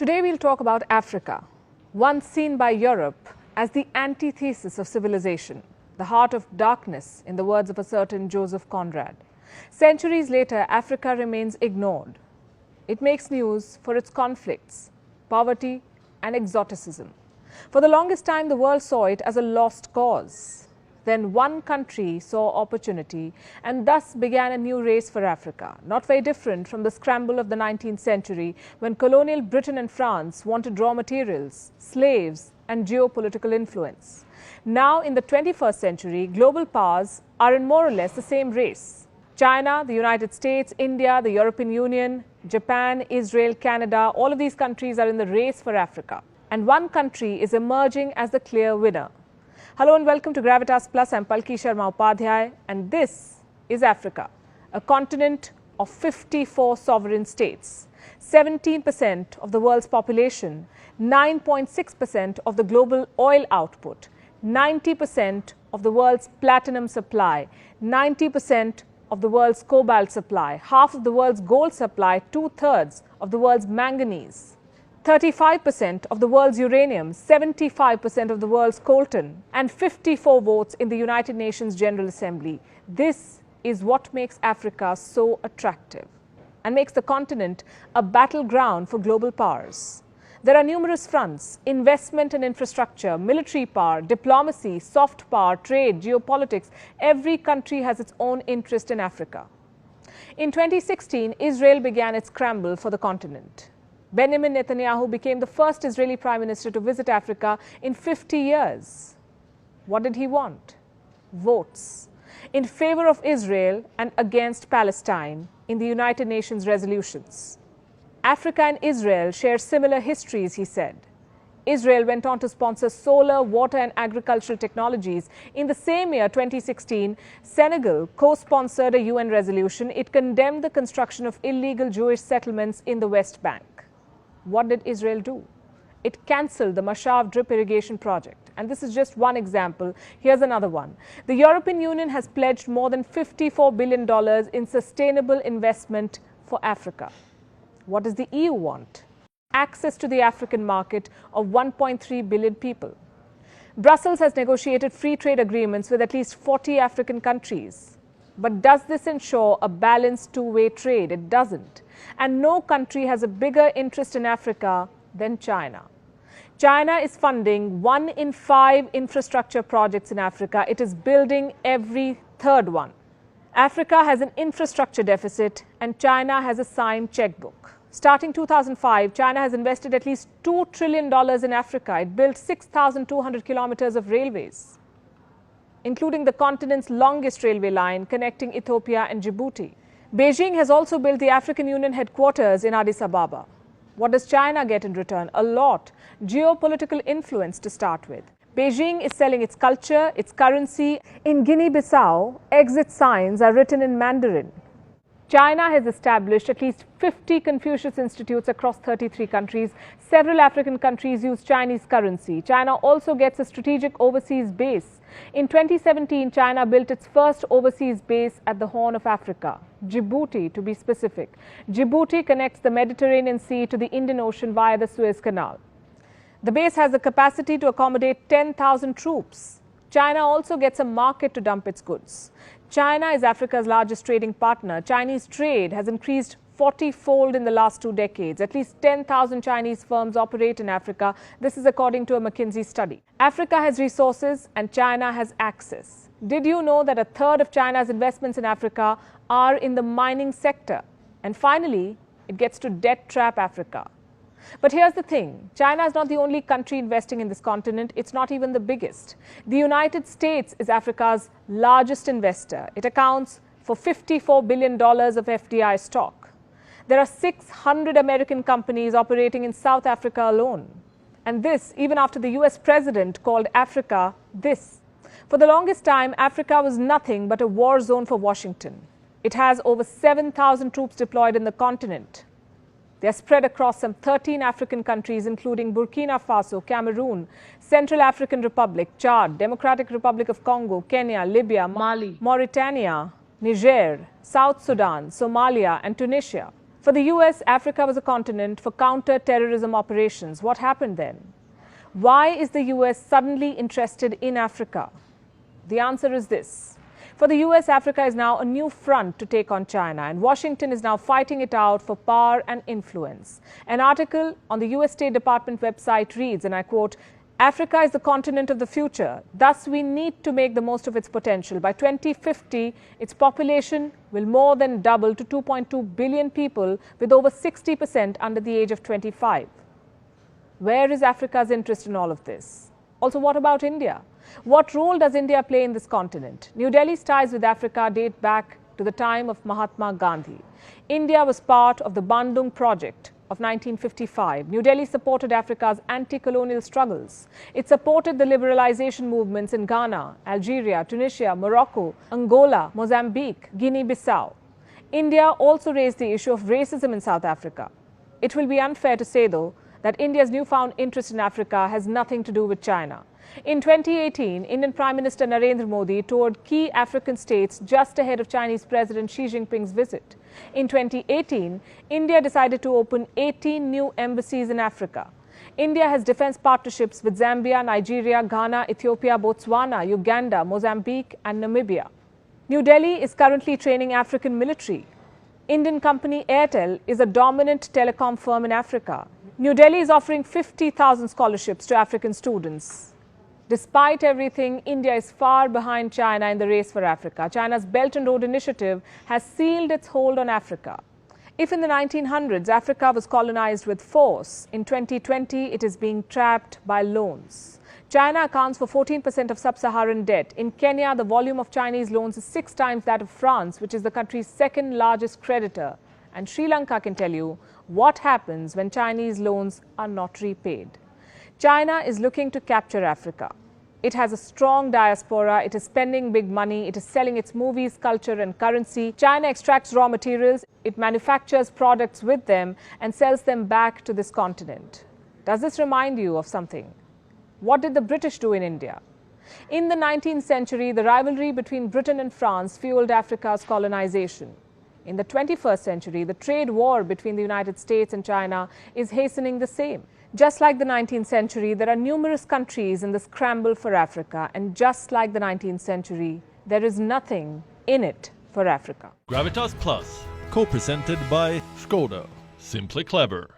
Today we'll talk about Africa, once seen by Europe as the antithesis of civilization, the heart of darkness, in the words of a certain Joseph Conrad. Centuries later, Africa remains ignored. It makes news for its conflicts, poverty and exoticism. For the longest time, the world saw it as a lost cause. Then one country saw opportunity and thus began a new race for Africa, not very different from the scramble of the 19th century when colonial Britain and France wanted raw materials, slaves and geopolitical influence. Now in the 21st century, global powers are in more or less the same race. China, the United States, India, the European Union, Japan, Israel, Canada, all of these countries are in the race for Africa. And one country is emerging as the clear winner. Hello and welcome to Gravitas Plus. I'm Palki Sharma Upadhyay, and this is Africa, a continent of 54 sovereign states, 17% of the world's population, 9.6% of the global oil output, 90% of the world's platinum supply, 90% of the world's cobalt supply, half of the world's gold supply, two-thirds of the world's manganese, 35% of the world's uranium, 75% of the world's coltan, and 54 votes in the United Nations General Assembly. This is what makes Africa so attractive and makes the continent a battleground for global powers. There are numerous fronts: investment and infrastructure, military power, diplomacy, soft power, trade, geopolitics. Every country has its own interest in Africa. In 2016, Israel began its scramble for the continent. Benjamin Netanyahu became the first Israeli Prime Minister to visit Africa in 50 years. What did he want? Votes in favor of Israel and against Palestine in the United Nations resolutions. Africa and Israel share similar histories, he said. Israel went on to sponsor solar, water and agricultural technologies. In the same year, 2016, Senegal co-sponsored a UN resolution. It condemned the construction of illegal Jewish settlements in the West Bank. What did Israel do? It cancelled the Mashav drip irrigation project. And this is just one example. Here's another one. The European Union has pledged more than $54 billion in sustainable investment for Africa. What does the EU want? Access to the African market of 1.3 billion people. Brussels has negotiated free trade agreements with at least 40 African countries. But does this ensure a balanced two-way trade? It doesn't. And no country has a bigger interest in Africa than China. China is funding 1 in 5 infrastructure projects in Africa. It is building every third one. Africa has an infrastructure deficit and China has a signed checkbook. Starting 2005, China has invested at least $2 trillion in Africa. It built 6,200 kilometers of railways, including the continent's longest railway line connecting Ethiopia and Djibouti. Beijing has also built the African Union headquarters in Addis Ababa. What does China get in return? A lot. Geopolitical influence to start with. Beijing is selling its culture, its currency. In Guinea-Bissau, exit signs are written in Mandarin. China has established at least 50 Confucius Institutes across 33 countries. Several African countries use Chinese currency. China also gets a strategic overseas base. In 2017, China built its first overseas base at the Horn of Africa, Djibouti to be specific. Djibouti connects the Mediterranean Sea to the Indian Ocean via the Suez Canal. The base has the capacity to accommodate 10,000 troops. China also gets a market to dump its goods. China is Africa's largest trading partner. Chinese trade has increased 40-fold in the last 2 decades. At least 10,000 Chinese firms operate in Africa. This is according to a McKinsey study. Africa has resources and China has access. Did you know that a third of China's investments in Africa are in the mining sector? And finally, it gets to debt trap Africa. But here's the thing, China is not the only country investing in this continent. It's not even the biggest. The United States is Africa's largest investor. It accounts for $54 billion of FDI stock. There are 600 American companies operating in South Africa alone. And this, even after the US president called Africa this. For the longest time, Africa was nothing but a war zone for Washington. It has over 7,000 troops deployed in the continent. They are spread across some 13 African countries, including Burkina Faso, Cameroon, Central African Republic, Chad, Democratic Republic of Congo, Kenya, Libya, Mali, Mauritania, Niger, South Sudan, Somalia, and Tunisia. For the US, Africa was a continent for counter-terrorism operations. What happened then? Why is the US suddenly interested in Africa? The answer is this. For the US, Africa is now a new front to take on China, and Washington is now fighting it out for power and influence. An article on the US State Department website reads, and I quote, "Africa is the continent of the future. Thus, we need to make the most of its potential. By 2050, its population will more than double to 2.2 billion people, with over 60% under the age of 25. Where is Africa's interest in all of this? Also, what about India? What role does India play in this continent? New Delhi's ties with Africa date back to the time of Mahatma Gandhi. India was part of the Bandung Project of 1955. New Delhi supported Africa's anti-colonial struggles. It supported the liberalization movements in Ghana, Algeria, Tunisia, Morocco, Angola, Mozambique, Guinea-Bissau. India also raised the issue of racism in South Africa. It will be unfair to say, though, that India's newfound interest in Africa has nothing to do with China. In 2018, Indian Prime Minister Narendra Modi toured key African states just ahead of Chinese President Xi Jinping's visit. In 2018, India decided to open 18 new embassies in Africa. India has defense partnerships with Zambia, Nigeria, Ghana, Ethiopia, Botswana, Uganda, Mozambique, and Namibia. New Delhi is currently training African military. Indian company Airtel is a dominant telecom firm in Africa. New Delhi is offering 50,000 scholarships to African students. Despite everything, India is far behind China in the race for Africa. China's Belt and Road Initiative has sealed its hold on Africa. If in the 1900s Africa was colonized with force, in 2020 it is being trapped by loans. China accounts for 14% of sub-Saharan debt. In Kenya, the volume of Chinese loans is 6 times that of France, which is the country's second largest creditor. And Sri Lanka can tell you what happens when Chinese loans are not repaid. China is looking to capture Africa. It has a strong diaspora, it is spending big money, it is selling its movies, culture and currency. China extracts raw materials, it manufactures products with them and sells them back to this continent. Does this remind you of something? What did the British do in India? In the 19th century, the rivalry between Britain and France fueled Africa's colonization. In the 21st century, the trade war between the United States and China is hastening the same. Just like the 19th century, there are numerous countries in the scramble for Africa, and just like the 19th century, there is nothing in it for Africa. Gravitas Plus, co-presented by Skoda. Simply clever.